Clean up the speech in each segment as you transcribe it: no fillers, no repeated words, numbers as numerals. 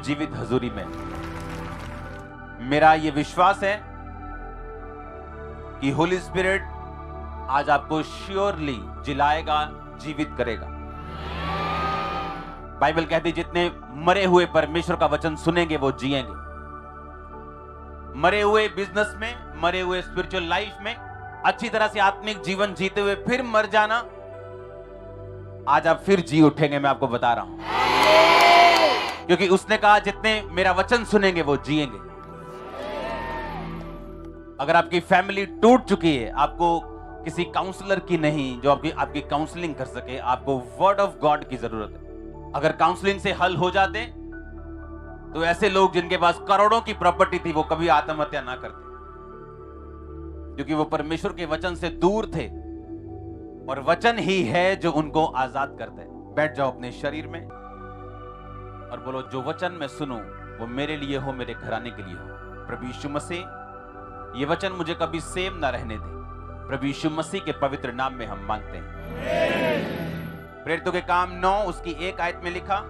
जीवित हजूरी में। मेरा यह विश्वास है कि होली स्पिरिट आज आपको श्योरली जिलाएगा, जीवित करेगा। बाइबल कहती है जितने मरे हुए परमेश्वर का वचन सुनेंगे वो जिएंगे। मरे हुए बिजनेस में, मरे हुए स्पिरिचुअल लाइफ में, अच्छी तरह से आत्मिक जीवन जीते हुए फिर मर जाना, आज आप फिर जी उठेंगे, मैं आपको बता रहा हूं। क्योंकि उसने कहा जितने मेरा वचन सुनेंगे वो जिएंगे। अगर आपकी फैमिली टूट चुकी है, आपको किसी काउंसलर की नहीं जो आपकी काउंसलिंग कर सके, आपको वर्ड ऑफ गॉड की जरूरत है। अगर काउंसलिंग से हल हो जाते तो ऐसे लोग जिनके पास करोड़ों की प्रॉपर्टी थी वो कभी आत्महत्या ना करते, क्योंकि वो परमेश्वर के वचन से दूर थे और वचन ही है जो उनको आजाद करता है। बैठ जाओ अपने शरीर में और बोलो, जो वचन मैं सुनूं वो मेरे लिए हो, मेरे घराने के लिए हो। प्रभु यीशु मसीह, ये वचन मुझे कभी सेम ना रहने दे। प्रभु यीशु मसीह के पवित्र नाम में हम मांगते हैं। प्रेरितों के काम 9 उसकी 1 आयत में लिखा,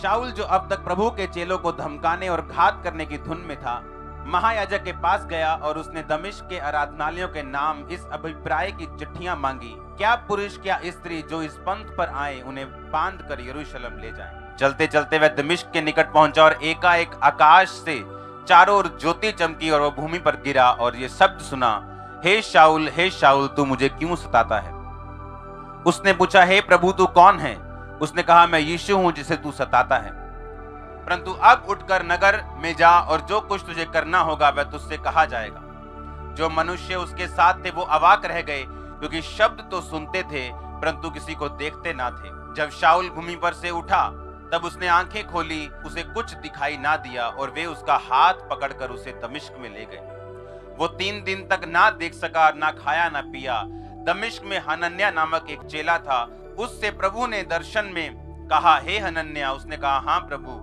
शाऊल जो अब तक प्रभु के चेलों को धमकाने और घात करने की धुन में था, महायाजक के पास गया और उसने दमिश्क के आराधनालयों के नाम इस अभिप्राय की चिट्ठियां मांगी, क्या पुरुष क्या स्त्री जो इस पंथ पर आए उन्हें बांध कर यरूशलेम ले जाएं। चलते चलते वह दमिश्क के निकट पहुंचा और एकाएक आकाश से चारों ओर ज्योति चमकी और वह भूमि पर गिरा और ये शब्द सुना, हे शाऊल तू मुझे क्यों सताता है। उसने पूछा, हे प्रभु तू कौन है। उसने कहा, मैं यीशु हूं जिसे तू सताता है। परंतु अब उठकर नगर में जा और जो कुछ तुझे करना होगा वह तुझसे कहा जाएगा। जो मनुष्य उसके साथ थे वो अवाक रह गए, क्योंकि शब्द तो सुनते थे परंतु किसी को देखते ना थे। जब शाऊल भूमि पर से उठा तब उसने आंखें खोली, उसे कुछ दिखाई ना दिया और वे उसका हाथ पकड़कर उसे दमिश्क में ले गए। वो 3 दिन तक ना देख सका, ना खाया ना पिया। दमिश्क में हनन्याह नामक एक चेला था, उससे प्रभु ने दर्शन में कहा, हे हनन्याह। उसने कहा, हाँ प्रभु।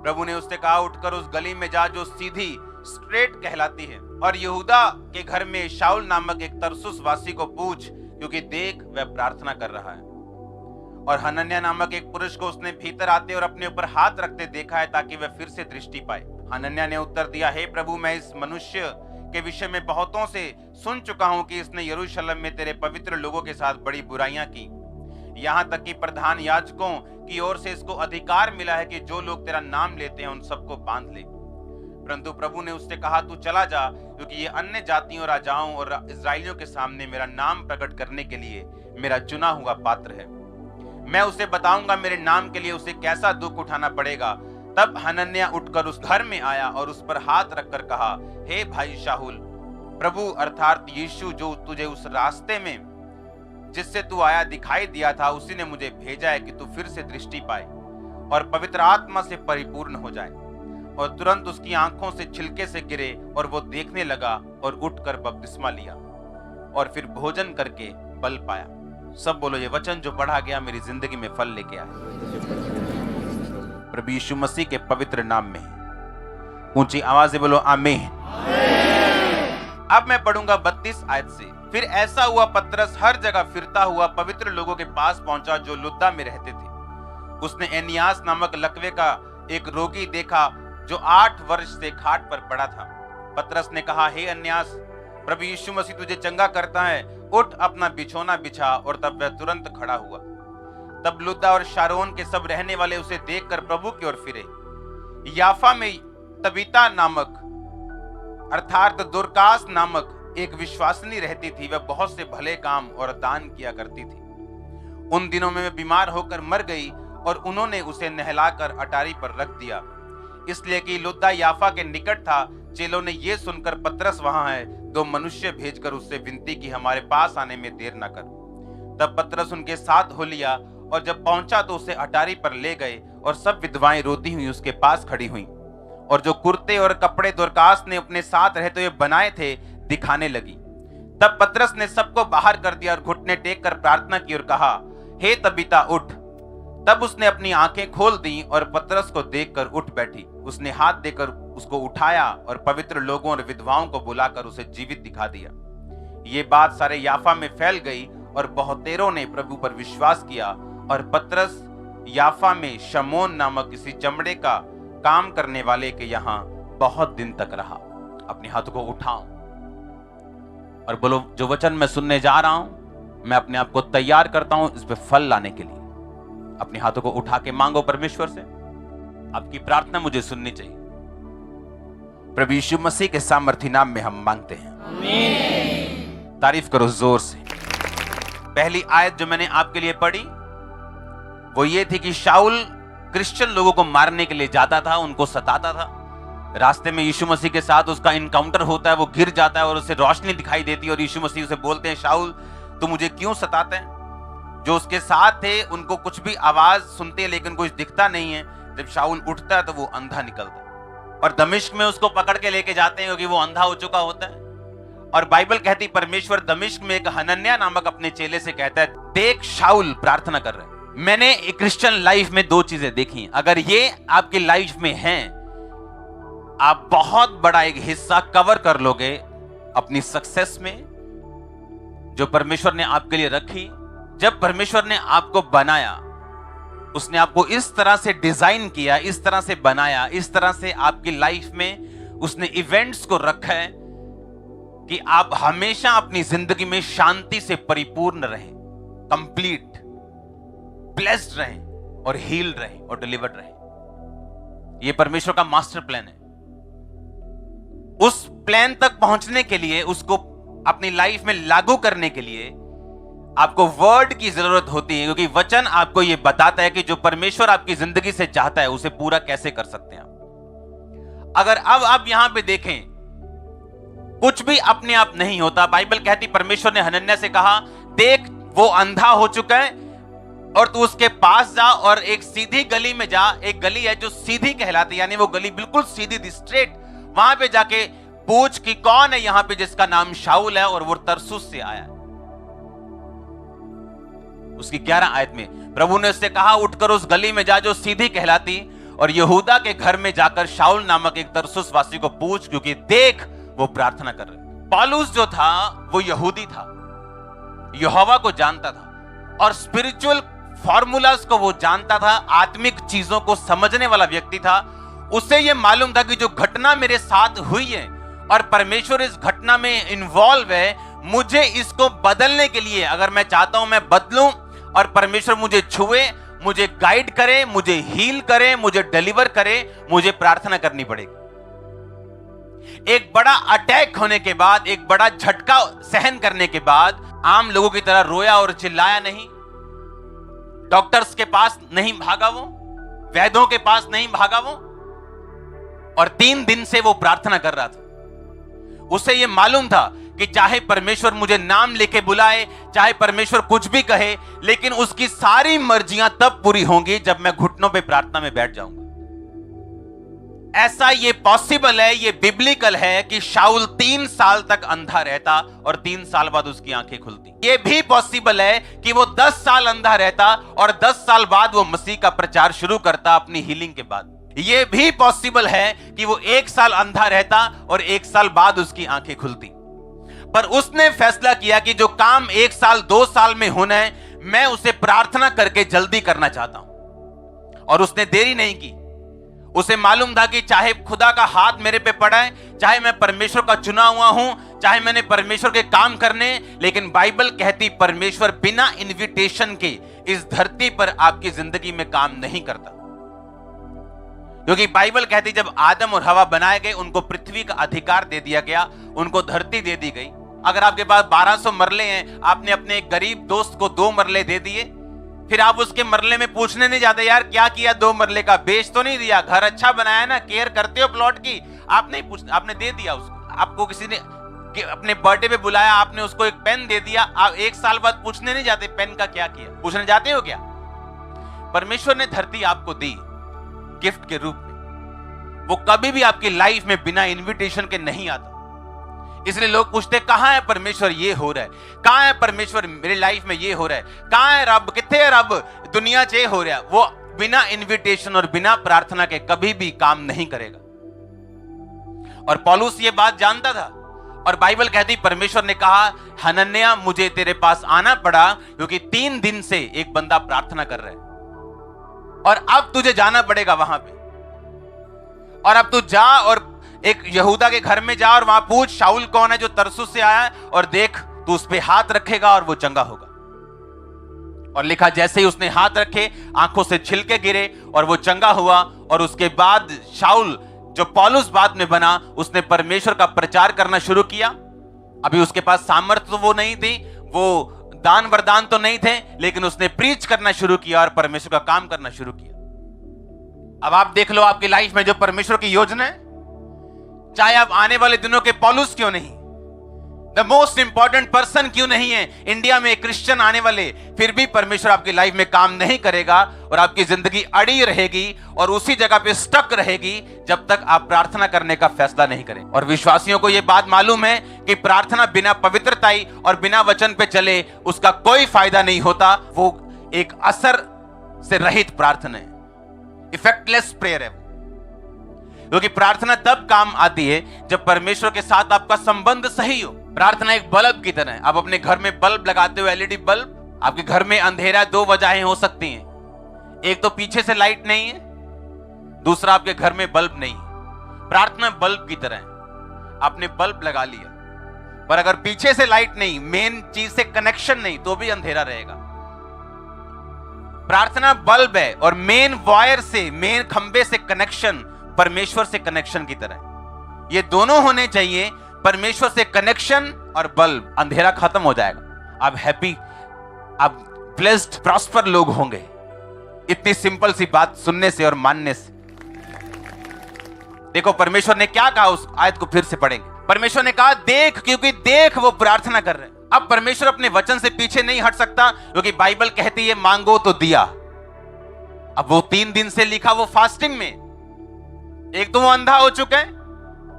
प्रभु ने उससे कहा, उठकर उस गली में जा जो सीधी स्ट्रेट कहलाती है और यहूदा के घर में शाऊल नामक एक तरसुस वासी को पूछ, क्योंकि देख वह प्रार्थना कर रहा है। और हनन्याह नामक एक पुरुष को उसने भीतर आते और अपने ऊपर हाथ रखते देखा है, ताकि वह फिर से दृष्टि पाए। हनन्याह ने उत्तर दिया, हे प्रभु, मैं इस मनुष्य के विषय में बहुतों से सुन चुका हूं कि इसने यरूशलेम में तेरे पवित्र लोगों के साथ बड़ी बुराइयां की। यहाँ तक कि प्रधान याजकों की ओर से इसको अधिकार मिला है कि जो लोग तेरा नाम लेते हैं उन सबको बांध ले। परंतु प्रभु ने उससे कहा, तू चला जा, क्योंकि ये अन्य जातियों, राजाओं और इस्राएलियों के सामने मेरा नाम प्रकट करने के लिए मेरा चुना हुआ पात्र है। मैं उसे बताऊंगा मेरे नाम के लिए उसे कैसा दुख उठाना पड़ेगा। तब हनन्याह उठकर उस घर में आया और उस पर हाथ रखकर कहा, हे भाई शाऊल, प्रभु अर्थात यीशु जो तुझे उस रास्ते में जिससे तू आया दिखाई दिया था, उसी ने मुझे भेजा है कि तू फिर से दृष्टि पाए और पवित्र आत्मा से परिपूर्ण हो जाए। और तुरंत उसकी आंखों से छिलके से गिरे और वो देखने लगा और उठकर बपतिस्मा लिया और फिर भोजन करके बल पाया। सब बोलो, ये वचन जो पढ़ा गया मेरी जिंदगी में फल लेके आया। प्रभु यीशु मसीह के पवित्र नाम में ऊंची आवाज से बोलो, आमीन। अब मैं पढ़ूंगा 32 आयत से। फिर ऐसा हुआ, पतरस हर जगह फिरता हुआ पवित्र लोगों के पास पहुंचा जो लुद्दा में रहते थे। उसने एनियास नामक लकवे का एक रोगी देखा जो 8 वर्ष से खाट पर पड़ा था। पतरस ने कहा, हे एनियास, प्रभु यीशु मसीह तुझे चंगा करता है, उठ अपना बिछौना बिछा। और तब वह तुरंत खड़ा हुआ। तब लुद्दा और शारोन के सब रहने वाले उसे देखकर प्रभु की ओर फिरे। याफा में तबीता नामक अर्थात दुर्कास नामक एक विश्वासिनी रहती थी। वह बहुत से भले काम और दान किया करती थी। उन दिनों में वह बीमार होकर मर गई और उन्होंने उसे नहलाकर अटारी पर रख दिया, इसलिए कि लुद्दा याफा के निकट था। चेलों ने यह सुनकर, पतरस वहां है, 2 मनुष्य भेजकर उससे विनती की, हमारे पास आने में देर न कर। तब पतरस उनके साथ हो लिया और जब पहुंचा तो उसे अटारी पर ले गए और सब विधवाएं रोती हुई उसके पास खड़ी हुई और जो कुर्ते और कपड़े दुर्कास ने अपने साथ रहते हुए बनाए थे दिखाने लगी। तब पतरस ने सबको बाहर कर दिया और घुटने टेक कर प्रार्थना की और कहा, हे तबीता उठ। तब उसने अपनी आंखें खोल दी और पतरस को देखकर उठ बैठी। उसने हाथ देकर उसको उठाया और पवित्र लोगों और विधवाओं को बुलाकर उसे जीवित दिखा दिया। ये बात सारे याफा में फैल गई और बहुतेरों ने प्रभु पर विश्वास किया। और पतरस याफा में शमौन नामक किसी चमड़े का काम करने वाले के यहां बहुत दिन तक रहा। अपने हाथों को उठाओ और बोलो, जो वचन मैं सुनने जा रहा हूं, मैं अपने आप को तैयार करता हूं इस पे फल लाने के लिए। अपने हाथों को उठा के मांगो परमेश्वर से, आपकी प्रार्थना मुझे सुननी चाहिए। प्रभु यीशु मसीह के सामर्थी नाम में हम मांगते हैं, आमीन। तारीफ करो जोर से। पहली आयत जो मैंने आपके लिए पढ़ी वो ये थी कि शाऊल क्रिश्चियन लोगों को मारने के लिए जाता था, उनको सताता था। रास्ते में यीशु मसीह के साथ उसका इनकाउंटर होता है, वो गिर जाता है और उसे रोशनी दिखाई देती है और यीशु मसीह उसे बोलते हैं, शाऊल तू मुझे क्यों सताते हैं। जो उसके साथ थे उनको कुछ भी आवाज सुनते लेकिन कुछ दिखता नहीं है। जब शाऊल उठता है तो वो अंधा निकलता है और दमिश्क में उसको पकड़ के लेके जाते हैं क्योंकि वो अंधा हो चुका होता है। और बाइबल कहती परमेश्वर दमिश्क में एक हनन्याह नामक अपने चेले से कहता है, देख शाऊल प्रार्थना कर रहे हैं। मैंने एक क्रिश्चियन लाइफ में दो चीजें देखी, अगर ये आपकी लाइफ में हैं, आप बहुत बड़ा एक हिस्सा कवर कर लोगे अपनी सक्सेस में जो परमेश्वर ने आपके लिए रखी। जब परमेश्वर ने आपको बनाया, उसने आपको इस तरह से डिजाइन किया, इस तरह से बनाया, इस तरह से आपकी लाइफ में उसने इवेंट्स को रखा है कि आप हमेशा अपनी जिंदगी में शांति से परिपूर्ण रहें, कंप्लीट, ब्लेस्ड रहें और हील्ड रहें और डिलीवर्ड रहें। यह परमेश्वर का मास्टर प्लान है। उस प्लान तक पहुंचने के लिए, उसको अपनी लाइफ में लागू करने के लिए आपको वर्ड की जरूरत होती है, क्योंकि वचन आपको यह बताता है कि जो परमेश्वर आपकी जिंदगी से चाहता है उसे पूरा कैसे कर सकते हैं आप। अगर अब आप यहां पे देखें, कुछ भी अपने आप नहीं होता। बाइबल कहती परमेश्वर ने हनन्याह से कहा, देख वो अंधा हो चुका है और तू उसके पास जा और एक सीधी गली में जा। एक गली है जो सीधी कहलाती, यानी वो गली बिल्कुल सीधी थी, स्ट्रेट। वहां पे जाके पूछ कि कौन है यहां पे जिसका नाम शाऊल है और वो तरसुस से आया है। उसकी 11 आयत में प्रभु ने उससे कहा, उठकर उस गली में जा जो सीधी कहलाती और यहूदा के घर में जाकर शाऊल नामक एक तरसुस वासी को पूछ, क्योंकि देख वो प्रार्थना कर रहे। पौलुस जो था वो यहूदी था, यहोवा को जानता था और स्पिरिचुअल फॉर्मूलाज को वो जानता था, आत्मिक चीजों को समझने वाला व्यक्ति था। उसे ये मालूम था कि जो घटना मेरे साथ हुई है और परमेश्वर इस घटना में इन्वॉल्व है, मुझे इसको बदलने के लिए, अगर मैं चाहता हूं मैं बदलूं और परमेश्वर मुझे छुए, मुझे गाइड करे, मुझे हील करे, मुझे डिलीवर करे, मुझे प्रार्थना करनी पड़ेगी। एक बड़ा अटैक होने के बाद, एक बड़ा झटका सहन करने के बाद आम लोगों की तरह रोया और चिल्लाया नहीं, डॉक्टर्स के पास नहीं भागा वो, वैद्यों के पास नहीं भागा वो, और 3 दिन से वो प्रार्थना कर रहा था। उसे ये मालूम था कि चाहे परमेश्वर मुझे नाम लेके बुलाए, चाहे परमेश्वर कुछ भी कहे, लेकिन उसकी सारी मर्जियां तब पूरी होंगी जब मैं घुटनों पे प्रार्थना में बैठ जाऊंगा। ऐसा ये पॉसिबल है, ये बिब्लिकल है कि शाऊल 3 साल तक अंधा रहता और 3 साल बाद उसकी आंखें खुलती। ये भी पॉसिबल है कि वो 10 साल अंधा रहता और 10 साल बाद वो मसीह का प्रचार शुरू करता अपनी हीलिंग के बाद। ये भी पॉसिबल है कि वो 1 साल अंधा रहता और 1 साल बाद उसकी आंखें खुलती। पर उसने फैसला किया कि जो काम 1 साल 2 साल में होना है, मैं उसे प्रार्थना करके जल्दी करना चाहता हूं। और उसने देरी नहीं की। उसे मालूम था कि चाहे खुदा का हाथ मेरे पे पड़ा है, चाहे मैं परमेश्वर का चुना हुआ हूं, चाहे मैंने परमेश्वर के काम करने, लेकिन बाइबल कहती परमेश्वर बिना इनविटेशन के इस धरती पर आपकी जिंदगी में काम नहीं करता। क्योंकि बाइबल कहती जब आदम और हवा बनाए गए, उनको पृथ्वी का अधिकार दे दिया गया, उनको धरती दे दी गई। अगर आपके पास 1200 मरले हैं, आपने अपने एक गरीब दोस्त को 2 मरले दे दिए, फिर आप उसके मरले में पूछने नहीं जाते, यार क्या किया 2 मरले का, बेच तो नहीं दिया, घर अच्छा बनाया ना, केयर करते हो प्लॉट की, आप नहीं पूछते, आपने दे दिया उसको। आपको किसी ने अपने बर्थडे पे बुलाया, आपने उसको एक पेन दे दिया, आप 1 साल बाद पूछने नहीं जाते पेन का क्या किया, पूछने जाते हो क्या? परमेश्वर ने धरती आपको दी गिफ्ट के रूप में, वो कभी भी आपकी लाइफ में बिना इन्विटेशन के नहीं आता। इसलिए लोग पूछते कहां है परमेश्वर, ये हो रहा है, कहां है परमेश्वर मेरी लाइफ में, ये हो रहा है, कहां है रब, किथे है रब, दुनिया चे हो रहा है। वो बिना इन्विटेशन और बिना प्रार्थना के कभी भी काम नहीं करेगा। और पौलुस ये बात जानता था और बाइबल कहती परमेश्वर ने कहा, हनन्याह मुझे तेरे पास आना पड़ा क्योंकि 3 दिन से एक बंदा प्रार्थना कर रहा है और अब तुझे जाना पड़ेगा वहां पे। और अब तू जा और एक यहूदा के घर में जा और वहां पूछ शाऊल कौन है जो तरसुस से आया है, और देख तू उस पे हाथ रखेगा और वो चंगा होगा। और लिखा जैसे ही उसने हाथ रखे आंखों से छिलके गिरे और वो चंगा हुआ। और उसके बाद शाऊल जो पौलुस बाद में बना, उसने परमेश्वर का प्रचार करना शुरू किया। अभी उसके पास सामर्थ्य तो वो नहीं थी, वो दान वरदान तो नहीं थे, लेकिन उसने प्रीच करना शुरू किया और परमेश्वर का काम करना शुरू किया। अब आप देख लो आपकी लाइफ में जो परमेश्वर की योजना है, चाहे आप आने वाले दिनों के पौलुस क्यों नहीं, द मोस्ट इंपॉर्टेंट पर्सन क्यों नहीं है, इंडिया में क्रिश्चियन आने वाले, फिर भी परमेश्वर आपकी लाइफ में काम नहीं करेगा और आपकी जिंदगी अड़ी रहेगी और उसी जगह पे स्टक रहेगी जब तक आप प्रार्थना करने का फैसला नहीं करें। और विश्वासियों को यह बात मालूम है कि प्रार्थना बिना पवित्रताई और बिना वचन पे चले उसका कोई फायदा नहीं होता। वो एक असर से रहित प्रार्थना है, इफेक्टलेस प्रेयर है। क्योंकि प्रार्थना तब काम आती है जब परमेश्वर के साथ आपका संबंध सही हो। प्रार्थना एक बल्ब की तरह है। आप अपने घर में बल्ब लगाते हो, एलईडी बल्ब, आपके घर में अंधेरा, दो वजहें हो सकती हैं। एक तो पीछे से लाइट नहीं है, दूसरा आपके घर में बल्ब नहीं है। प्रार्थना बल्ब की तरह है। आपने बल्ब लगा लिया, पर अगर पीछे से लाइट नहीं, मेन चीज से कनेक्शन नहीं, तो भी अंधेरा रहेगा। प्रार्थना बल्ब है और मेन वायर से, मेन खंबे से कनेक्शन परमेश्वर से कनेक्शन की तरह। ये दोनों होने चाहिए, परमेश्वर से कनेक्शन और बल्ब। अंधेरा खत्म हो जाएगा, आप हैप्पी, आप ब्लेस्ड, प्रॉस्पर लोग होंगे। इतनी सिंपल सी बात सुनने से और मानने से। देखो परमेश्वर ने क्या कहा, उस आयत को फिर से पढ़ेंगे। परमेश्वर ने कहा देख, क्योंकि देख वो प्रार्थना कर रहे हैं। अब परमेश्वर अपने वचन से पीछे नहीं हट सकता, क्योंकि बाइबल कहती है मांगो तो दिया। अब वो 3 दिन से लिखा वो फास्टिंग में, एक तो वो अंधा हो चुका है,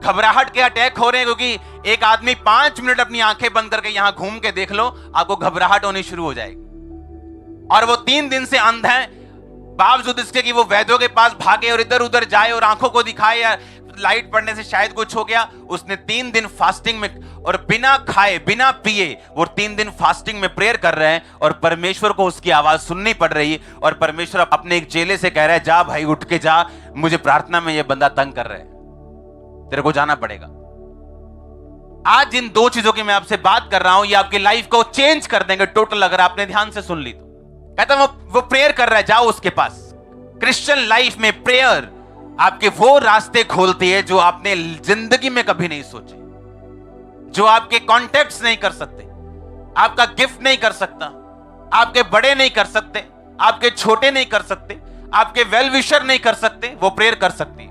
घबराहट के अटैक हो रहे हैं, क्योंकि एक आदमी 5 मिनट अपनी आंखें बंद करके यहां घूम के देख लो, आपको घबराहट होनी शुरू हो जाएगी। और वो 3 दिन से अंधा है, बावजूद इसके कि वो वैद्यों के पास भागे और इधर उधर जाए और आंखों को दिखाए या लाइट पड़ने से शायद कुछ हो गया, उसने 3 दिन फास्टिंग में और बिना खाए बिना पिए वो 3 दिन फास्टिंग में प्रेयर कर रहे हैं। और परमेश्वर को उसकी आवाज सुननी पड़ रही है। और परमेश्वर अपने एक चेले से कह रहा है जा भाई उठ के जा, मुझे प्रार्थना में ये बंदा तंग कर रहा है, तेरे को जाना पड़ेगा। आज जिन 2 चीजों की मैं आपसे बात कर रहा हूं, ये आपकी लाइफ को चेंज कर देंगे टोटल, अगर आपने ध्यान से सुन ली तो। कहता वो प्रेयर कर रहा है, जाओ उसके पास। क्रिश्चियन लाइफ में प्रेयर आपके वो रास्ते खोलती है जो आपने जिंदगी में कभी नहीं सोचे, जो आपके कॉन्टेक्ट्स नहीं कर सकते, आपका गिफ्ट नहीं कर सकता, आपके बड़े नहीं कर सकते, आपके छोटे नहीं कर सकते, आपके वेल विशर नहीं कर सकते, वो प्रेयर कर सकती है।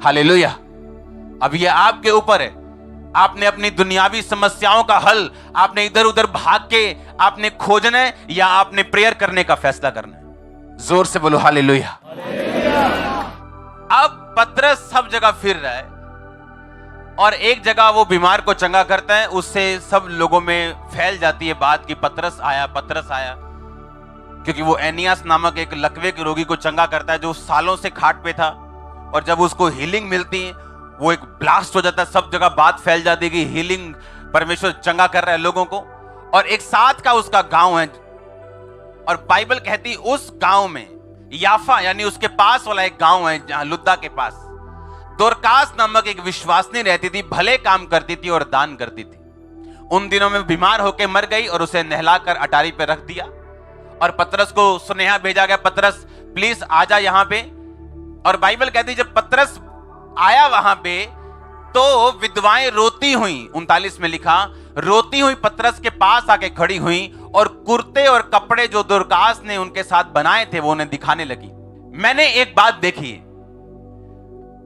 हालेलुया। अब ये आपके ऊपर है। आपने अपनी दुनियावी समस्याओं का हल आपने इधर उधर भाग के आपने खोजना है या आपने प्रेयर करने का फैसला करना है। जोर से बोलो हालेलुया। अब पतरस सब जगह फिर रहा है और एक जगह वो बीमार को चंगा करता है, उससे सब लोगों में फैल जाती है बात कि पतरस आया, पतरस आया। क्योंकि वो एनियास नामक एक लकवे के रोगी को चंगा करता है जो सालों से खाट पे था, और जब उसको हीलिंग मिलती है वो एक ब्लास्ट हो जाता है, सब जगह बात फैल जाती है कि हीलिंग, परमेश्वर चंगा कर रहा है लोगों को। और एक साथ का उसका गांव है, और बाइबल कहती है उस गांव में याफा यानी उसके पास वाला एक गांव है जहां लुद्दा के पास दोरकास नामक एक विश्वासनी रहती थी, भले काम करती थी और दान करती थी। उन दिनों में बीमार होकर मर गई और उसे नहलाकर अटारी पे रख दिया। और पतरस को सुनेहा भेजा गया, पतरस प्लीज आजा यहां पे। और बाइबल कहती जब पतरस आया वहां पे तो विधवाएं रोती हुई, 39 में लिखा, रोती हुई पतरस के पास आके खड़ी हुई और कुर्ते और कपड़े जो दोरकास ने उनके साथ बनाए थे वो उन्हें दिखाने लगी। मैंने एक बात देखी,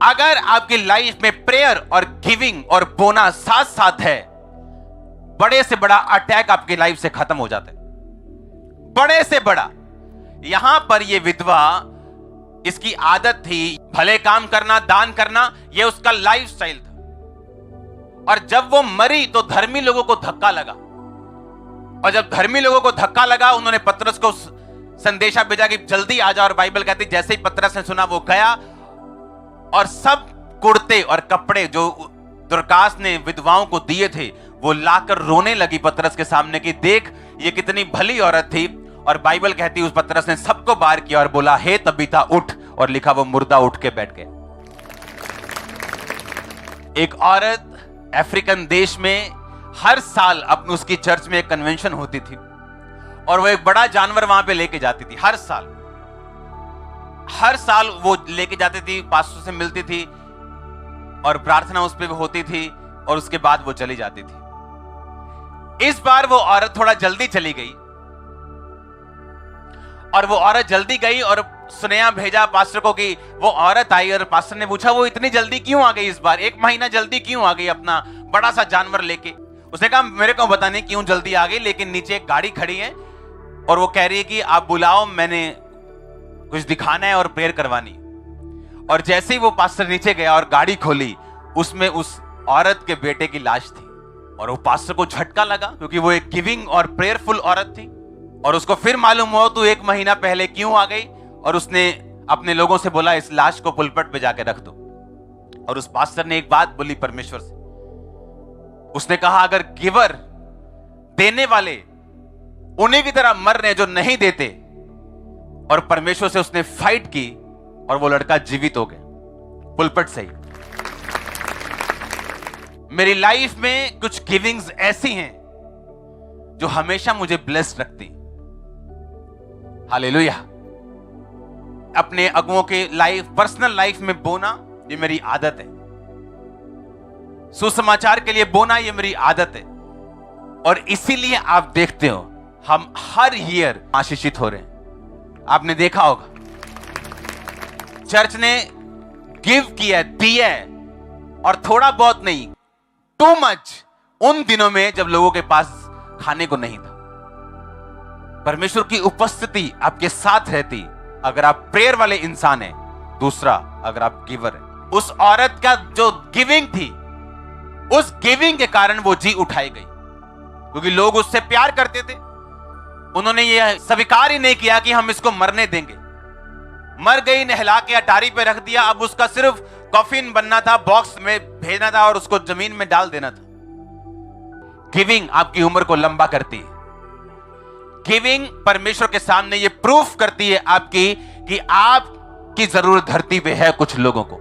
अगर आपकी लाइफ में प्रेयर और गिविंग और बोना साथ साथ है, बड़े से बड़ा अटैक आपकी लाइफ से खत्म हो जाता है, बड़े से बड़ा। यहां पर यह विधवा, इसकी आदत थी भले काम करना, दान करना, यह उसका लाइफस्टाइल था। और जब वो मरी तो धर्मी लोगों को धक्का लगा, और जब धर्मी लोगों को धक्का लगा उन्होंने पतरस को संदेशा भेजा कि जल्दी आ जाओ। और बाइबल कहती जैसे ही पतरस ने सुना वो गया और सब कुर्ते और कपड़े जो दोरकास ने विधवाओं को दिए थे वो लाकर रोने लगी पतरस के सामने कि देख ये कितनी भली औरत थी। और बाइबल कहती उस पतरस ने सबको बाहर किया और बोला हे तबीता उठ, और लिखा वो मुर्दा उठ के बैठ गया। एक औरत अफ्रीकन देश में हर साल अपनी उसकी चर्च में एक कन्वेंशन होती थी और वो एक बड़ा जानवर वहां पे लेके जाती थी। हर साल वो लेके जाती थी, पास्टर से मिलती थी और प्रार्थना उस पे होती थी और उसके बाद वो चली जाती थी। इस बार वो औरत थोड़ा जल्दी चली गई और वो औरत जल्दी गई और सुनेहा भेजा पास्टर को कि वो औरत आई और पास्टर ने पूछा वो इतनी जल्दी क्यों आ गई, इस बार 1 महीना जल्दी क्यों आ गई अपना बड़ा सा जानवर लेके। उसने कहा मेरे को पता नहीं क्यों जल्दी आ गई, लेकिन नीचे एक गाड़ी खड़ी है और वो कह रही है कि आप बुलाओ, मैंने कुछ दिखाना है और प्रेयर करवानी। और जैसे ही वो पास्टर नीचे गया और गाड़ी खोली, उसमें उस औरत के बेटे की लाश थी और वो पास्टर को झटका लगा क्योंकि वो एक गिविंग और प्रेयरफुल औरत थी और उसको फिर मालूम हुआ तू 1 महीना पहले क्यों आ गई। और उसने अपने लोगों से बोला इस लाश को पुलपट पे जाके रख दो। और उस पास्टर ने एक बात बोली परमेश्वर से, उसने कहा अगर गिवर देने वाले उन्हीं की तरह मर रहे जो नहीं देते, और परमेश्वर से उसने फाइट की और वो लड़का जीवित हो गया पुलपट से ही। मेरी लाइफ में कुछ गिविंग्स ऐसी हैं जो हमेशा मुझे ब्लेस्ड रखती। हालेलुया। अपने अगुओं के लाइफ, पर्सनल लाइफ में बोना ये मेरी आदत है। सुसमाचार के लिए बोना ये मेरी आदत है और इसीलिए आप देखते हो हम हर ईयर आशीषित हो रहे हैं। आपने देखा होगा चर्च ने गिव किया, दिया है, और थोड़ा बहुत नहीं, टू मच उन दिनों में जब लोगों के पास खाने को नहीं था। परमेश्वर की उपस्थिति आपके साथ रहती अगर आप प्रेयर वाले इंसान हैं। दूसरा, अगर आप गिवर हैं। उस औरत का जो गिविंग थी, उस गिविंग के कारण वो जी उठाई गई क्योंकि लोग उससे प्यार करते थे। उन्होंने ये स्वीकार ही नहीं किया कि हम इसको मरने देंगे। मर गई, नहला के अटारी पे रख दिया, अब उसका सिर्फ कॉफिन बनना था, बॉक्स में भेजना था और उसको जमीन में डाल देना था। गिविंग आपकी उम्र को लंबा करती है। गिविंग परमेश्वर के सामने ये प्रूफ करती है आपकी कि आपकी जरूरत धरती पे है कुछ लोगों को।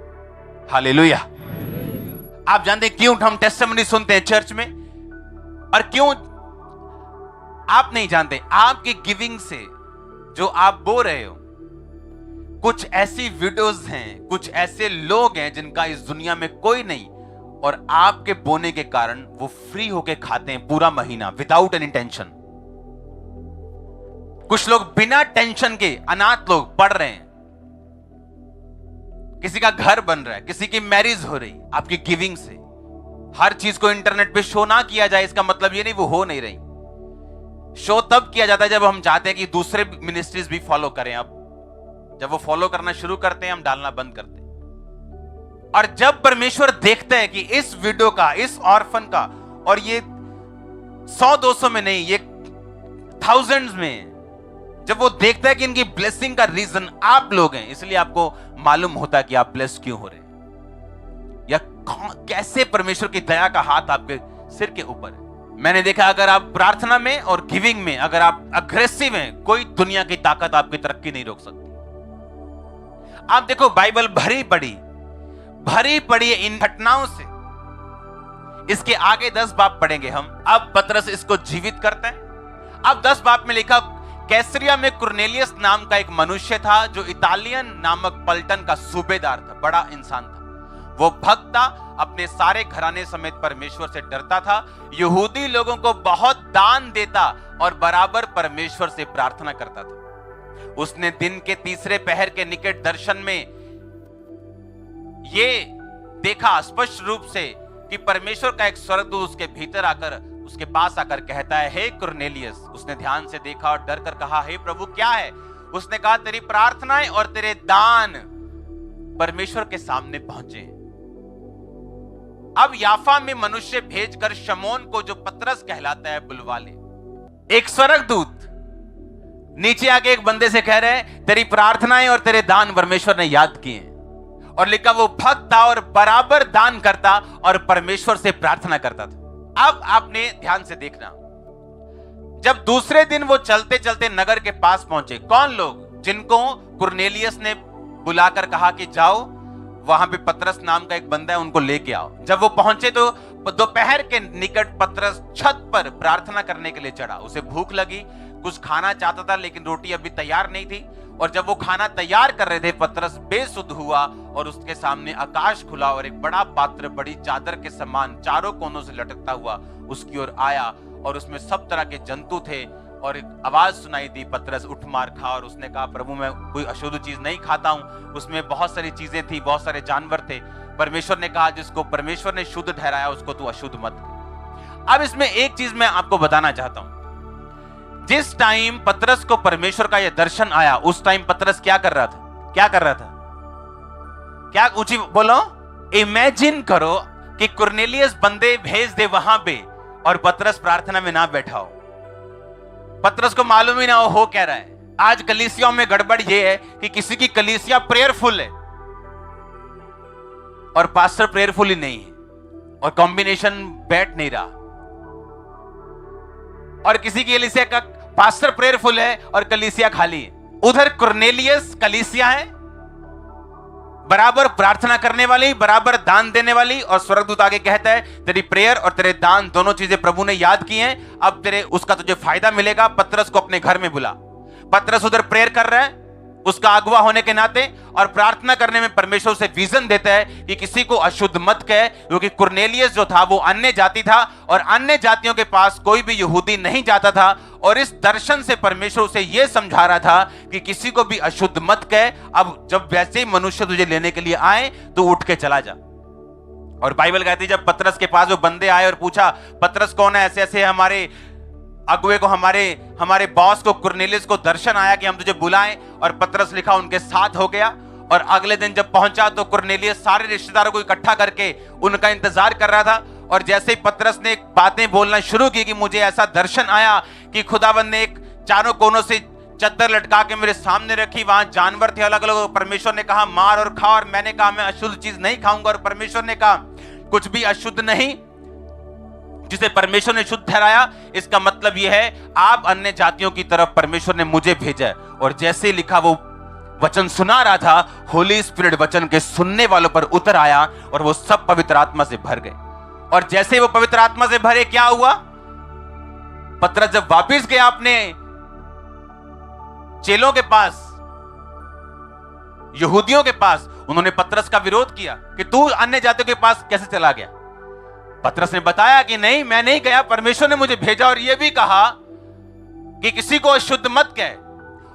हालेलुया। आप जानते हैं क्यों हम टेस्टिमनी सुनते हैं चर्च में, और क्यों आप नहीं जानते? आपकी गिविंग से जो आप बो रहे हो, कुछ ऐसी वीडियोस हैं, कुछ ऐसे लोग हैं जिनका इस दुनिया में कोई नहीं, और आपके बोने के कारण वो फ्री होके खाते हैं पूरा महीना विदाउट एनी टेंशन। कुछ लोग बिना टेंशन के, अनाथ लोग पढ़ रहे हैं, किसी का घर बन रहा है, किसी की मैरिज हो रही आपकी गिविंग से। हर चीज को इंटरनेट पे शो ना किया जाए, इसका मतलब ये नहीं वो हो नहीं रही। शो तब किया जाता है जब हम चाहते हैं कि दूसरे मिनिस्ट्रीज भी फॉलो करें। अब जब वो फॉलो करना शुरू करते हैं, हम डालना बंद करते हैं। और जब परमेश्वर देखता है कि इस वीडियो का, इस ऑर्फन का, और ये 100-200 में नहीं, ये थाउजेंड्स में, जब वो देखता है कि इनकी ब्लेसिंग का रीजन आप लोग हैं, इसलिए आपको मालूम होता है कि आप ब्लेस क्यों हो रहे हैं, या कैसे परमेश्वर की दया का हाथ आपके सिर के ऊपर है। मैंने देखा अगर आप प्रार्थना में और गिविंग में अगर आप अग्रेसिव हैं, कोई दुनिया की ताकत आपकी तरक्की नहीं रोक सकती। आप देखो बाइबल भरी पड़ी है इन घटनाओं से। इसके आगे 10 बाब पढ़ेंगे हम। अब पतरस इसको जीवित करते हैं। अब 10 बाब में लिखा, कैसरिया में कुरनेलियस नाम का एक मनुष्य था जो इतालियन नामक पलटन का सूबेदार था, बड़ा इंसान था। वो भक्त था, अपने सारे घराने समेत परमेश्वर से डरता था, यहूदी लोगों को बहुत दान देता और बराबर परमेश्वर से प्रार्थना करता था। उसने दिन के तीसरे पहर के निकट दर्शन में ये देखा स्पष्ट रूप से कि परमेश्वर का एक स्वर्गदूत उसके भीतर आकर, उसके पास आकर कहता है, हे कुरनेलियस। उसने ध्यान से देखा और डर कर कहा, हे प्रभु क्या है? उसने कहा, तेरी प्रार्थनाएं और तेरे दान परमेश्वर के सामने पहुंचे। अब याफा में मनुष्य भेजकर शमौन को, जो पतरस कहलाता है, बुलवा ले। एक स्वर्गदूत नीचे आके एक बंदे से कह रहे, तेरी प्रार्थनाएं और तेरे दान परमेश्वर ने याद किए। और लिखा वो भक्त था और बराबर दान करता और परमेश्वर से प्रार्थना करता था। अब आपने ध्यान से देखना, जब दूसरे दिन वो चलते चलते नगर के पास पहुंचे, कौन लोग? जिनको कुरनेलियस ने बुलाकर कहा कि जाओ वहां पे पतरस नाम का एक बंदा है, उनको लेके आओ। जब वो पहुंचे तो दोपहर के निकट पतरस छत पर प्रार्थना करने के लिए चढ़ा। उसे भूख लगी, कुछ खाना चाहता था, लेकिन रोटी अभी तैयार नहीं थी। और जब वो खाना तैयार कर रहे थे, पतरस बेसुध हुआ और उसके सामने आकाश खुला और एक बड़ा पात्र बड़ी चादर के समान चारों कोनों से लटकता हुआ उसकी ओर आया और उसमें सब तरह के जंतु थे। और एक आवाज सुनाई दी, पतरस उठ मार खा। और उसने कहा, प्रभु मैं कोई अशुद्ध चीज नहीं खाता हूं। उसमें बहुत सारी चीजें थी, बहुत सारे जानवर थे। परमेश्वर ने कहा, जिसको परमेश्वर ने शुद्ध ठहराया उसको तू अशुद्ध मत कर। अब इसमें एक चीज मैं आपको बताना चाहता हूं। जिस टाइम पतरस को परमेश्वर का यह दर्शन आया, उस टाइम पतरस क्या कर रहा था? क्या कर रहा था? क्या ऊंची बोलो। इमेजिन करो कि कुरनेलियस बंदे भेज दे वहां पे और पतरस प्रार्थना में ना बैठा हो। पतरस को मालूम ही ना हो क्या रहा है। आज कलीसियाओं में गड़बड़ यह है कि किसी की कलीसिया प्रेयरफुल है और पास्टर प्रेयरफुल ही नहीं है, और कॉम्बिनेशन बैठ नहीं रहा। और किसी की कलीसिया का पास्टर प्रेयरफुल है और कलीसिया खाली है। उधर कुरनेलियस कलीसिया है, बराबर प्रार्थना करने वाली, बराबर दान देने वाली, और स्वर्गदूत आगे कहता है तेरी प्रेयर और तेरे दान दोनों चीजें प्रभु ने याद की हैं, अब तेरे उसका तुझे फायदा मिलेगा। पतरस को अपने घर में बुला। पतरस उधर प्रेयर कर रहा है उसका अगुवा होने के नाते, और प्रार्थना करने में परमेश्वर से विजन देता है कि किसी को अशुद्ध मत कहे, क्योंकि कुरनेलियस जो था वो अन्य जाति था और अन्य जातियों के पास कोई भी यहूदी नहीं जाता था। और इस दर्शन से परमेश्वर उसे यह समझा रहा था कि किसी को भी अशुद्ध मत कहे। अब जब वैसे ही मनुष्य तुझे लेने के लिए आए तो उठ के चला जा। और बाइबल कहती है जब पतरस के पास वो बंदे आए और पूछा, पतरस कौन है? ऐसे ऐसे हमारे अगुए को, हमारे बॉस को, कुरनेलियस को दर्शन आया कि हम तुझे बुलाएं। और पतरस लिखा उनके साथ हो गया। और अगले दिन जब पहुंचा तो कुरनेलियस सारे रिश्तेदारों को इकट्ठा करके उनका इंतजार कर रहा था। और जैसे ही पतरस ने बातें बोलना शुरू की कि मुझे ऐसा दर्शन आया कि खुदावंद ने एक चारों कोनों से चद्दर लटका के मेरे सामने रखी, वहां जानवर थे अलग अलग। परमेश्वर ने कहा मार और खा, और मैंने कहा मैं अशुद्ध चीज नहीं खाऊंगा। और परमेश्वर ने कहा कुछ भी अशुद्ध नहीं जिसे परमेश्वर ने शुद्ध ठहराया। इसका मतलब यह है आप अन्य जातियों की तरफ परमेश्वर ने मुझे भेजा। और जैसे लिखा वो वचन सुना रहा था, होली स्पिरिट वचन के सुनने वालों पर उतर आया और वो सब पवित्र आत्मा से भर गए। और जैसे वो पवित्र आत्मा से भरे, क्या हुआ? पतरस जब वापिस गया अपने चेलों के पास, यहूदियों के पास, उन्होंने पतरस का विरोध किया कि तू अन्य जातियों के पास कैसे चला गया। पतरस ने बताया कि नहीं, मैं नहीं गया, परमेश्वर ने मुझे भेजा। और यह भी कहा कि किसी को अशुद्ध मत कहे।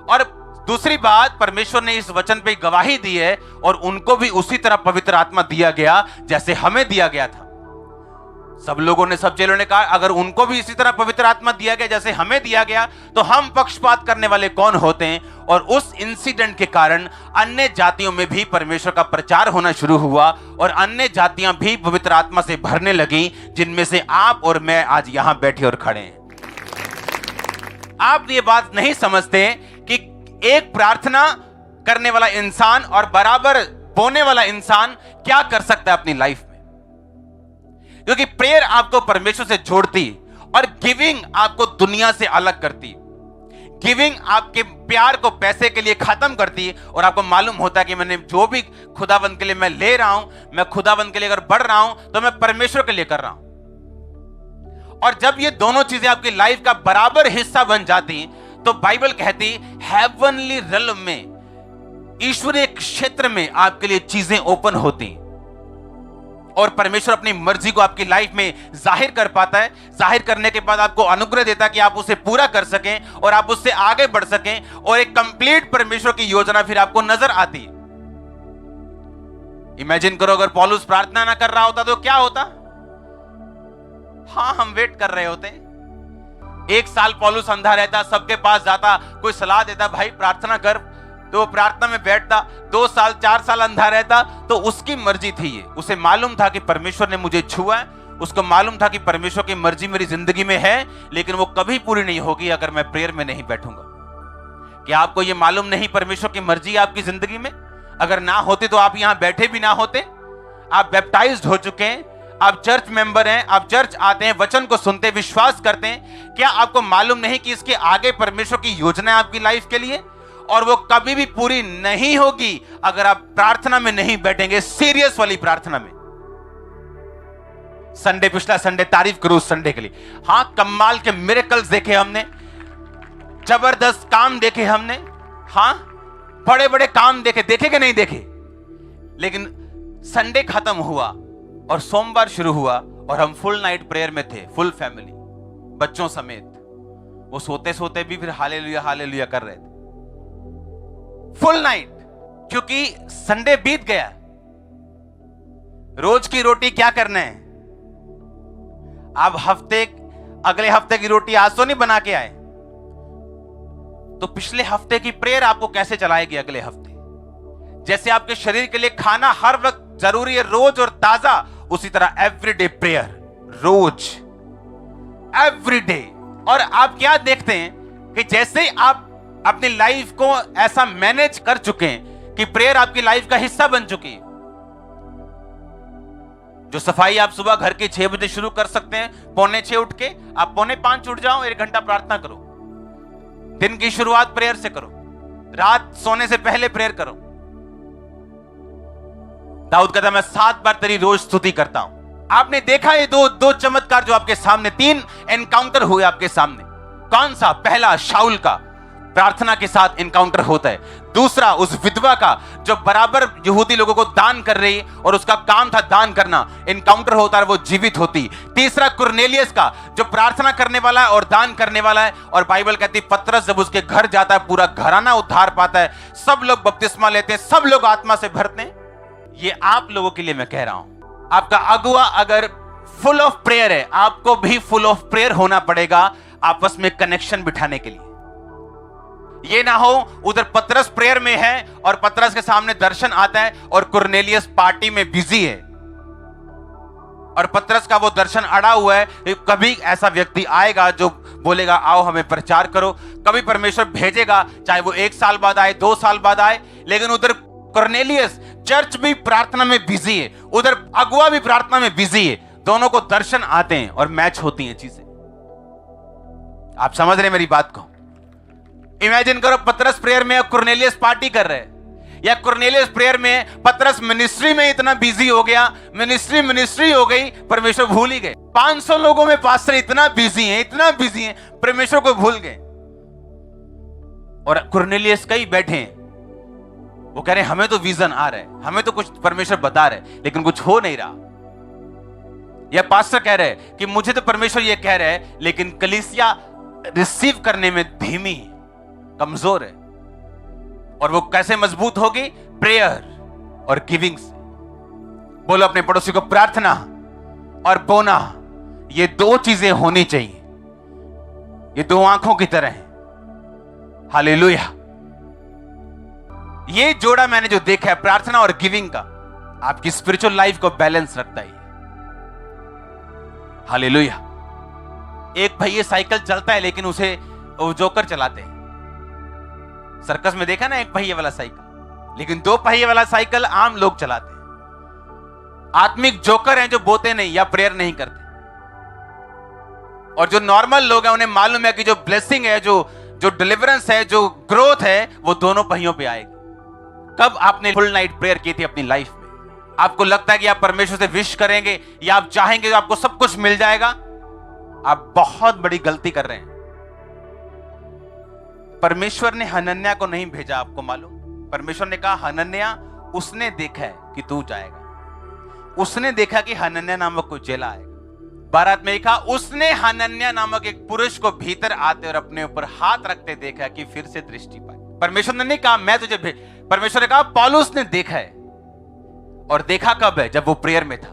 और दूसरी बात, परमेश्वर ने इस वचन पे गवाही दी है और उनको भी उसी तरह पवित्र आत्मा दिया गया जैसे हमें दिया गया था। सब लोगों ने, सब चेलों ने कहा अगर उनको भी इसी तरह पवित्र आत्मा दिया गया जैसे हमें दिया गया तो हम पक्षपात करने वाले कौन होते हैं। और उस इंसिडेंट के कारण अन्य जातियों में भी परमेश्वर का प्रचार होना शुरू हुआ और अन्य जातियां भी पवित्र आत्मा से भरने लगी, जिनमें से आप और मैं आज यहां बैठे और खड़े हैं। आप ये बात नहीं समझते कि एक प्रार्थना करने वाला इंसान और बराबर बोने वाला इंसान क्या कर सकता है अपनी लाइफ में। क्योंकि प्रेयर आपको परमेश्वर से जोड़ती और गिविंग आपको दुनिया से अलग करती। गिविंग आपके प्यार को पैसे के लिए खत्म करती और आपको मालूम होता है कि मैंने जो भी खुदावंद के लिए मैं ले रहा हूं, मैं खुदावंद के लिए अगर बढ़ रहा हूं तो मैं परमेश्वर के लिए कर रहा हूं। और जब ये दोनों चीजें आपकी लाइफ का बराबर हिस्सा बन जाती तो बाइबल कहती हेवनली रियल्म में, ईश्वरीय क्षेत्र में आपके लिए चीजें ओपन होती और परमेश्वर अपनी मर्जी को आपकी लाइफ में जाहिर कर पाता है। जाहिर करने के बाद आपको अनुग्रह देता है कि आप उसे पूरा कर सकें और आप उससे आगे बढ़ सकें और एक कंप्लीट परमेश्वर की योजना फिर आपको नजर आती। इमेजिन करो अगर पौलुस प्रार्थना ना कर रहा होता तो क्या होता। हाँ, हम वेट कर रहे होते। 1 साल पौलुस अंधा रहता, सबके पास जाता, कोई सलाह देता भाई प्रार्थना कर, तो वो प्रार्थना में बैठता। 2 साल 4 साल अंधा रहता तो उसकी मर्जी थी ये। उसे मालूम था कि परमेश्वर ने मुझे छुआ है, उसको मालूम था कि परमेश्वर की मर्जी मेरी जिंदगी में है, लेकिन वो कभी पूरी नहीं होगी अगर मैं प्रेयर में नहीं बैठूंगा। क्या आपको ये मालूम नहीं परमेश्वर की मर्जी आपकी जिंदगी में? अगर ना होती तो आप यहां बैठे भी ना होते। आप बैप्टाइज्ड हो चुके हैं, आप चर्च मेंबर हैं, आप चर्च आते हैं, वचन को सुनते, विश्वास करते हैं। क्या आपको मालूम नहीं कि इसके आगे परमेश्वर की योजना है आपकी लाइफ के लिए? और वो कभी भी पूरी नहीं होगी अगर आप प्रार्थना में नहीं बैठेंगे, सीरियस वाली प्रार्थना में। संडे, पिछला संडे, तारीफ करो उस संडे के लिए। हां, कमाल के मिरेकल्स देखे हमने, जबरदस्त काम देखे हमने, हां बड़े बड़े काम देखे कि नहीं देखे। लेकिन संडे खत्म हुआ और सोमवार शुरू हुआ और हम फुल नाइट प्रेयर में थे, फुल फैमिली, बच्चों समेत। वो सोते सोते भी फिर हालेलुया हालेलुया कर रहे थे, फुल नाइट, क्योंकि संडे बीत गया। रोज की रोटी क्या करना है? आप अगले हफ्ते की रोटी आज तो नहीं बना के आए, तो पिछले हफ्ते की प्रेयर आपको कैसे चलाएगी अगले हफ्ते? जैसे आपके शरीर के लिए खाना हर वक्त जरूरी है, रोज और ताजा, उसी तरह एवरीडे प्रेयर, रोज, एवरीडे। और आप क्या देखते हैं कि जैसे आप अपनी लाइफ को ऐसा मैनेज कर चुके हैं कि प्रेयर आपकी लाइफ का हिस्सा बन चुकी है। जो सफाई आप सुबह घर के 6 बजे शुरू कर सकते हैं, 4:45 उठ के, आप 4:45 उठ जाओ, 1 घंटा प्रार्थना करो, दिन की शुरुआत प्रेयर से करो, रात सोने से पहले प्रेयर करो। दाऊद कहता मैं 7 बार तेरी रोज स्तुति करता हूं। आपने देखा ये दो चमत्कार जो आपके सामने, 3 एनकाउंटर हुए आपके सामने। कौन सा? पहला शाऊल का प्रार्थना के साथ एनकाउंटर होता है। दूसरा उस विधवा का जो बराबर यहूदी लोगों को दान कर रही और उसका काम था दान करना, एनकाउंटर होता है, वो जीवित होती। तीसरा कुरनेलियस का जो प्रार्थना करने वाला है और दान करने वाला है, और बाइबल कहती है पतरस जब उसके घर जाता है पूरा घराना उद्धार पाता है, सब लोग बपतिस्मा लेते हैं, सब लोग आत्मा से भरते हैं। ये आप लोगों के लिए मैं कह रहा हूं। आपका अगुआ अगर फुल ऑफ प्रेयर है, आपको भी फुल ऑफ प्रेयर होना पड़ेगा आपस में कनेक्शन बिठाने के लिए। ये ना हो उधर पतरस प्रेयर में है और पतरस के सामने दर्शन आता है और कुरनेलियस पार्टी में बिजी है और पतरस का वो दर्शन अड़ा हुआ है। कभी ऐसा व्यक्ति आएगा जो बोलेगा आओ हमें प्रचार करो, कभी परमेश्वर भेजेगा, चाहे वो 1 साल बाद आए, 2 साल बाद आए। लेकिन उधर कुरनेलियस चर्च भी प्रार्थना में बिजी है, उधर अगुआ भी प्रार्थना में बिजी है, दोनों को दर्शन आते हैं और मैच होती हैं चीजें। आप समझ रहे मेरी बात को? इमेजिन करो पतरस प्रेयर में कुरनेलियस पार्टी कर रहे हैं, या कुरनेलियस प्रेयर में पतरस मिनिस्ट्री में इतना बिजी हो गया, मिनिस्ट्री हो गई, परमेश्वर भूल ही गए। 500 लोगों में पास्टर इतना बिजी हैं, परमेश्वर को भूल गए। और कुरनेलियस कई बैठे हैं, वो कह रहे हैं हमें तो विजन आ रहा है, हमें तो कुछ परमेश्वर बता रहे, लेकिन कुछ हो नहीं रहा। या पास्टर कह रहे हैं कि मुझे तो परमेश्वर ये कह रहा है, लेकिन कलीसिया रिसीव करने में धीमी, कमजोर है। और वो कैसे मजबूत होगी? प्रेयर और गिविंग से। बोलो अपने पड़ोसी को, प्रार्थना और बोना, ये 2 चीजें होनी चाहिए। ये 2 आंखों की तरह है। हालेलुया। ये जोड़ा मैंने जो देखा है प्रार्थना और गिविंग का, आपकी स्पिरिचुअल लाइफ को बैलेंस रखता है। हालेलुया। एक भैया साइकिल चलता है लेकिन उसे वो जोकर चलाते हैं। सर्कस में देखा ना, 1 पहिए वाला साइकिल, लेकिन 2 पहिए वाला साइकिल आम लोग चलाते हैं। आत्मिक जोकर हैं जो बोते नहीं या प्रेयर नहीं करते। और जो नॉर्मल लोग हैं उन्हें मालूम है कि जो ब्लेसिंग है, जो डिलीवरेंस है, जो ग्रोथ है, वो दोनों पहियों पे आएगी। कब आपने फुल नाइट प्रेयर की थी अपनी लाइफ में? आपको लगता है कि आप परमेश्वर से विश करेंगे या आप चाहेंगे कि आपको सब कुछ मिल जाएगा? आप बहुत बड़ी गलती कर रहे हैं। परमेश्वर ने हनन्याह को नहीं भेजा, आपको मालूम? परमेश्वर ने कहा हनन्याह, उसने देखा है कि तू जाएगा। उसने देखा कि हनन्याह नामक कोई चेला आएगा। बारात में लिखा उसने हनन्याह नामक एक पुरुष को भीतर आते और अपने ऊपर हाथ रखते देखा कि फिर से दृष्टि पाई। परमेश्वर ने नहीं कहा मैं तुझे परमेश्वर ने कहा पौलुस ने देखा है। और देखा कब है? जब वो प्रेयर में था।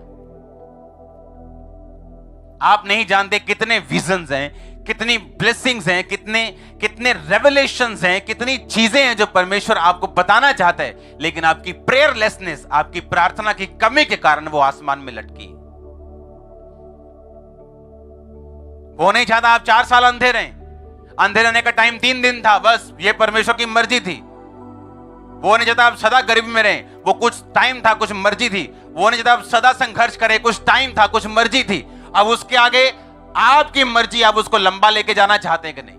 आप नहीं जानते कितने विजन्स हैं, कितनी ब्लेसिंग्स हैं, कितने रेवलेशंस हैं, कितनी चीजें हैं जो परमेश्वर आपको बताना चाहता है, लेकिन आपकी प्रेयरलेसनेस, आपकी प्रार्थना की कमी के कारण वो आसमान में लटकी। वो नहीं चाहता आप 4 साल अंधे रहें। अंधे रहने का टाइम 3 दिन था, बस ये परमेश्वर की मर्जी थी। वो नहीं चाहता आप सदा गरीबी में रहें, वो कुछ टाइम था, कुछ मर्जी थी। वो नहीं चाहता आप सदा संघर्ष करें, कुछ टाइम था, कुछ मर्जी थी। अब उसके आगे आपकी मर्जी, आप उसको लंबा लेके जाना चाहते हैं कि नहीं?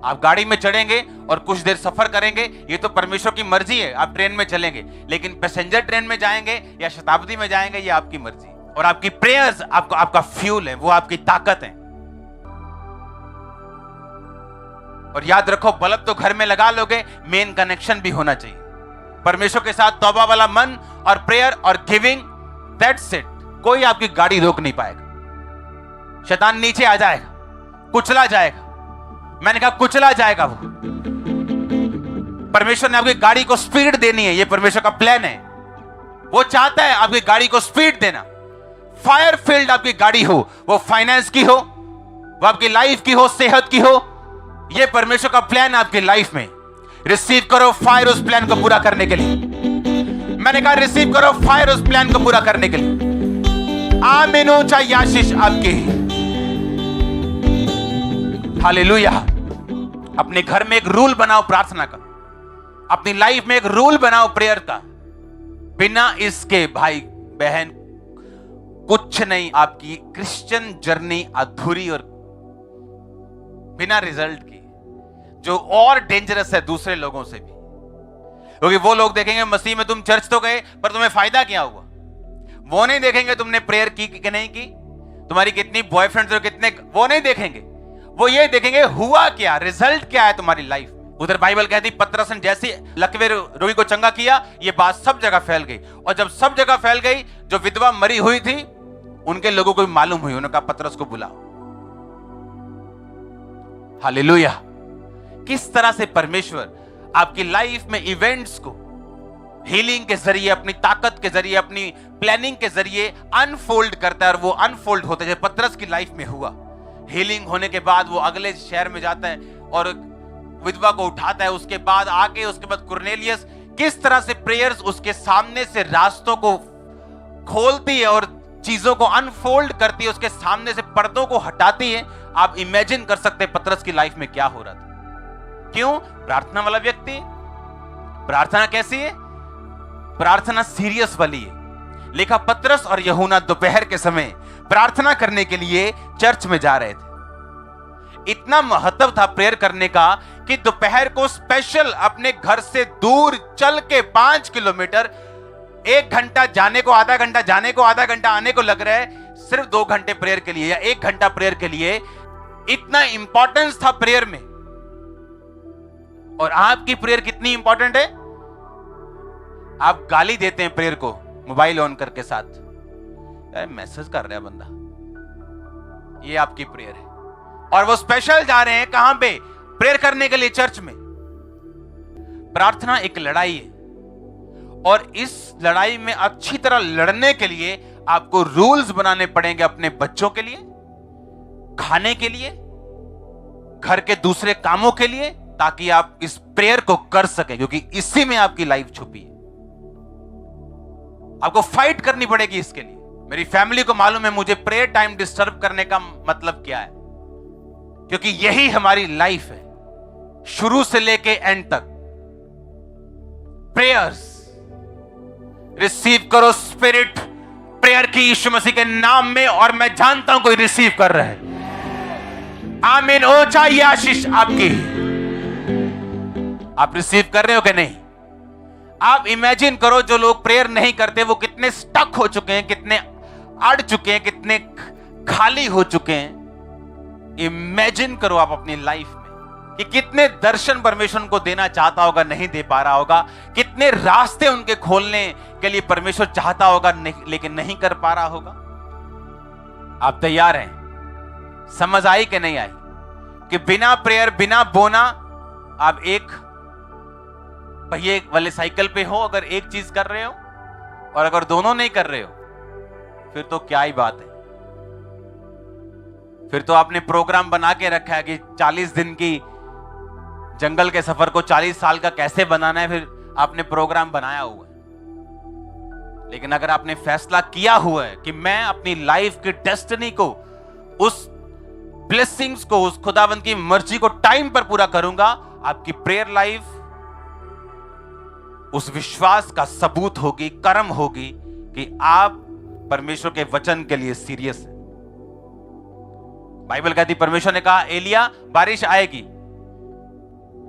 आप गाड़ी में चढ़ेंगे और कुछ देर सफर करेंगे, ये तो परमेश्वर की मर्जी है। आप ट्रेन में चलेंगे, लेकिन पैसेंजर ट्रेन में जाएंगे या शताब्दी में जाएंगे, ये आपकी मर्जी है। और आपकी प्रेयर्स आपका फ्यूल है, वो आपकी ताकत है। और याद रखो, बल्ब तो घर में लगा लोगे, मेन कनेक्शन भी होना चाहिए परमेश्वर के साथ। तौबा वाला मन और प्रेयर और गिविंग, दैट्स इट। कोई आपकी गाड़ी रोक नहीं पाएगा। शैतान नीचे आ जाएगा, कुचला जाएगा। मैंने कहा कुचला जाएगा वो। परमेश्वर ने आपकी गाड़ी को स्पीड देनी है, ये परमेश्वर का प्लान है। वो चाहता है आपकी गाड़ी को स्पीड देना। फायर फील्ड आपकी गाड़ी हो, वो फाइनेंस की हो, वो आपकी लाइफ की हो, सेहत की हो, ये परमेश्वर का प्लान है आपकी लाइफ में। रिसीव करो फायर उस प्लान को पूरा करने के लिए। मैंने कहा रिसीव करो फायर उस प्लान को पूरा करने के लिए। आमीन हो चाहे आशीष आपकी। हालेलुया। अपने घर में एक रूल बनाओ प्रार्थना का, अपनी लाइफ में एक रूल बनाओ प्रेयर का। बिना इसके भाई बहन कुछ नहीं, आपकी क्रिश्चियन जर्नी अधूरी और बिना रिजल्ट की, जो और डेंजरस है दूसरे लोगों से भी। क्योंकि वो लोग देखेंगे मसीह में तुम चर्च तो गए, पर तुम्हें फायदा क्या हुआ। वो नहीं देखेंगे तुमने प्रेयर की कि नहीं की, तुम्हारी कितनी बॉयफ्रेंड्स और कितने, वो नहीं देखेंगे। वो ये देखेंगे हुआ क्या, रिजल्ट क्या है तुम्हारी लाइफ। उधर बाइबल कहती पतरस ने जैसे लकवे रोगी को चंगा किया, ये बात सब जगह फैल गई। और जब सब जगह फैल गई, जो विधवा मरी हुई थी उनके लोगों को भी मालूम हुई। उन्होंने कहा पतरस को बुलाओ। हालेलुया। किस तरह से परमेश्वर आपकी लाइफ में इवेंट्स को हीलिंग के जरिए, अपनी ताकत के जरिए, अपनी प्लानिंग के जरिए अनफोल्ड करता है। और वो अनफोल्ड होता है, जैसे पतरस की लाइफ में हुआ। हीलिंग होने के बाद वो अगले शहर में जाता है और विधवा को उठाता है। उसके बाद कुरनेलियस, किस तरह से प्रेयर्स उसके सामने से रास्तों को खोलती है और चीजों को अनफोल्ड करती है, उसके सामने से पर्दों को हटाती है। आप इमेजिन कर सकते हैं पतरस की लाइफ में क्या हो रहा था। क्यों? प्रार्थना वाला व्यक्ति। प्रार्थना कैसी है? प्रार्थना सीरियस वाली है। लिखा पतरस और यूहन्ना दोपहर के समय प्रार्थना करने के लिए चर्च में जा रहे थे। इतना महत्व था प्रेयर करने का कि दोपहर को स्पेशल अपने घर से दूर चल के 5 किलोमीटर, 1 घंटा जाने को, आधा घंटा जाने को, आधा घंटा आने को लग रहा है, सिर्फ 2 घंटे प्रेयर के लिए या 1 घंटा प्रेयर के लिए। इतना इंपॉर्टेंस था प्रेयर में। और आपकी प्रेयर कितनी इंपॉर्टेंट है? आप गाली देते हैं प्रेयर को मोबाइल ऑन करके साथ, यार मैसेज कर रहा है बंदा, ये आपकी प्रेयर है। और वो स्पेशल जा रहे हैं कहां पे? प्रेयर करने के लिए चर्च में। प्रार्थना एक लड़ाई है और इस लड़ाई में अच्छी तरह लड़ने के लिए आपको रूल्स बनाने पड़ेंगे अपने बच्चों के लिए, खाने के लिए, घर के दूसरे कामों के लिए, ताकि आप इस प्रेयर को कर सकें, क्योंकि इसी में आपकी लाइफ छुपी है। आपको फाइट करनी पड़ेगी इसके लिए। मेरी फैमिली को मालूम है मुझे प्रेयर टाइम डिस्टर्ब करने का मतलब क्या है, क्योंकि यही हमारी लाइफ है शुरू से लेके एंड तक। प्रेयर्स रिसीव करो स्पिरिट प्रेयर की यीशु मसीह के नाम में, और मैं जानता हूं कोई रिसीव कर रहा है। आमीन। ओ चाहिए आशीष आपकी। आप रिसीव कर रहे हो कि नहीं? आप इमेजिन करो जो लोग प्रेयर नहीं करते वो कितने स्टक हो चुके हैं, कितने अड़ चुके हैं, कितने खाली हो चुके हैं। इमेजिन करो आप अपनी लाइफ में कि कितने दर्शन परमेश्वर को देना चाहता होगा, नहीं दे पा रहा होगा। कितने रास्ते उनके खोलने के लिए परमेश्वर चाहता होगा, लेकिन नहीं कर पा रहा होगा। आप तैयार हैं? समझ आई कि नहीं आई कि बिना प्रेयर, बिना बोना, आप एक पहिए वाले साइकिल पे हो, अगर एक चीज कर रहे हो, और अगर दोनों नहीं कर रहे हो फिर तो क्या ही बात है। फिर तो आपने प्रोग्राम बना के रखा है कि 40 दिन की जंगल के सफर को 40 साल का कैसे बनाना है, फिर आपने प्रोग्राम बनाया हुआ है। लेकिन अगर आपने फैसला किया हुआ है कि मैं अपनी लाइफ की डेस्टिनी को, उस ब्लेसिंग्स को, उस खुदावंद की मर्जी को टाइम पर पूरा करूंगा, आपकी प्रेयर लाइफ उस विश्वास का सबूत होगी, कर्म होगी कि आप परमेश्वर के वचन के लिए सीरियस है। बाइबल कहती परमेश्वर ने कहा एलिया बारिश आएगी,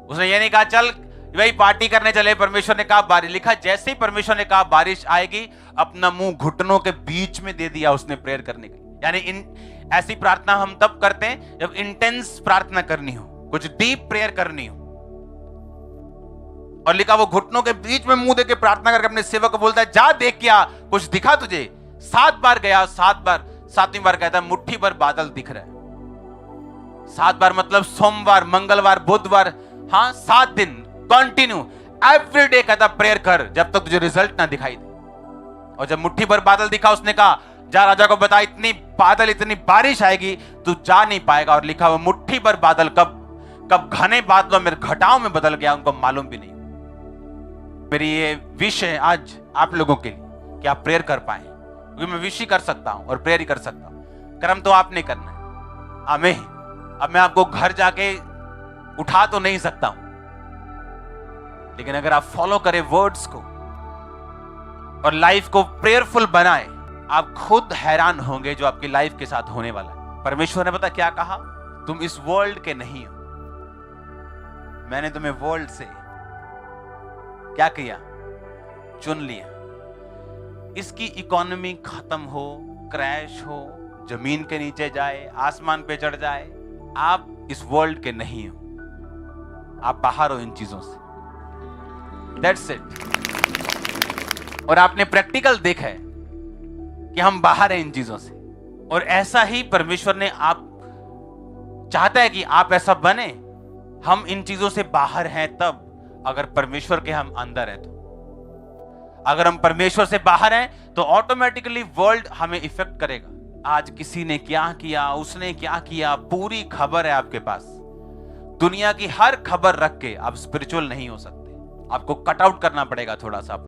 उसने ये नहीं कहा चल वही पार्टी करने चले, परमेश्वर ने कहा बारिश, लिखा जैसे ही परमेश्वर ने कहा बारिश आएगी, अपना मुंह घुटनों के बीच में दे दिया उसने प्रेयर करने के लिए। यानी ऐसी प्रार्थना हम तब करते हैं जब इंटेंस प्रार्थना करनी हो, कुछ डीप प्रेयर करनी हो। और लिखा वो घुटनों के बीच में मुंह देके प्रार्थना करके अपने सेवक को बोलता है जा देख क्या कुछ दिखा तुझे। 7 बार गया, 7वीं बार कहता है मुट्ठी भर बादल दिख रहा है। 7 बार मतलब सोमवार, मंगलवार, बुधवार, हाँ 7 दिन कंटिन्यू एवरीडे कहता प्रेयर कर जब तक तुझे रिजल्ट ना दिखाई दे। और जब मुट्ठी भर बादल दिखा उसने कहा जा राजा को बता इतनी बादल, इतनी बारिश आएगी तू जा नहीं पाएगा। और लिखा वो मुट्ठी भर बादल कब घने बादलों में घटाओं में बदल गया उनको मालूम भी नहीं। मेरी ये विश है आज आप लोगों के लिए कि आप प्रेयर कर पाए, क्योंकि मैं विश ही कर सकता हूं और प्रेयर ही कर सकता हूं, कर्म तो आपने करना है। आमीन। अब मैं आपको घर जाके उठा तो नहीं सकता हूं, लेकिन अगर आप फॉलो करें वर्ड्स को और लाइफ को प्रेयरफुल बनाए, आप खुद हैरान होंगे जो आपकी लाइफ के साथ होने वाला है। परमेश्वर ने पता क्या कहा, तुम इस वर्ल्ड के नहीं हो, मैंने तुम्हें वर्ल्ड से क्या किया, चुन लिया। इसकी इकोनॉमी खत्म हो, क्रैश हो, जमीन के नीचे जाए, आसमान पे चढ़ जाए, आप इस वर्ल्ड के नहीं हो, आप बाहर हो इन चीजों से। That's it। और आपने प्रैक्टिकल देखा है कि हम बाहर हैं इन चीजों से। और ऐसा ही परमेश्वर ने आप चाहता है कि आप ऐसा बने। हम इन चीजों से बाहर हैं तब अगर परमेश्वर के हम अंदर हैं तो। अगर हम परमेश्वर से बाहर हैं तो ऑटोमेटिकली वर्ल्ड हमें इफेक्ट करेगा। आज किसी ने क्या किया, उसने क्या किया, पूरी खबर है आपके पास। दुनिया की हर खबर रख के आप स्पिरिचुअल नहीं हो सकते। आपको कट आउट करना पड़ेगा थोड़ा सा।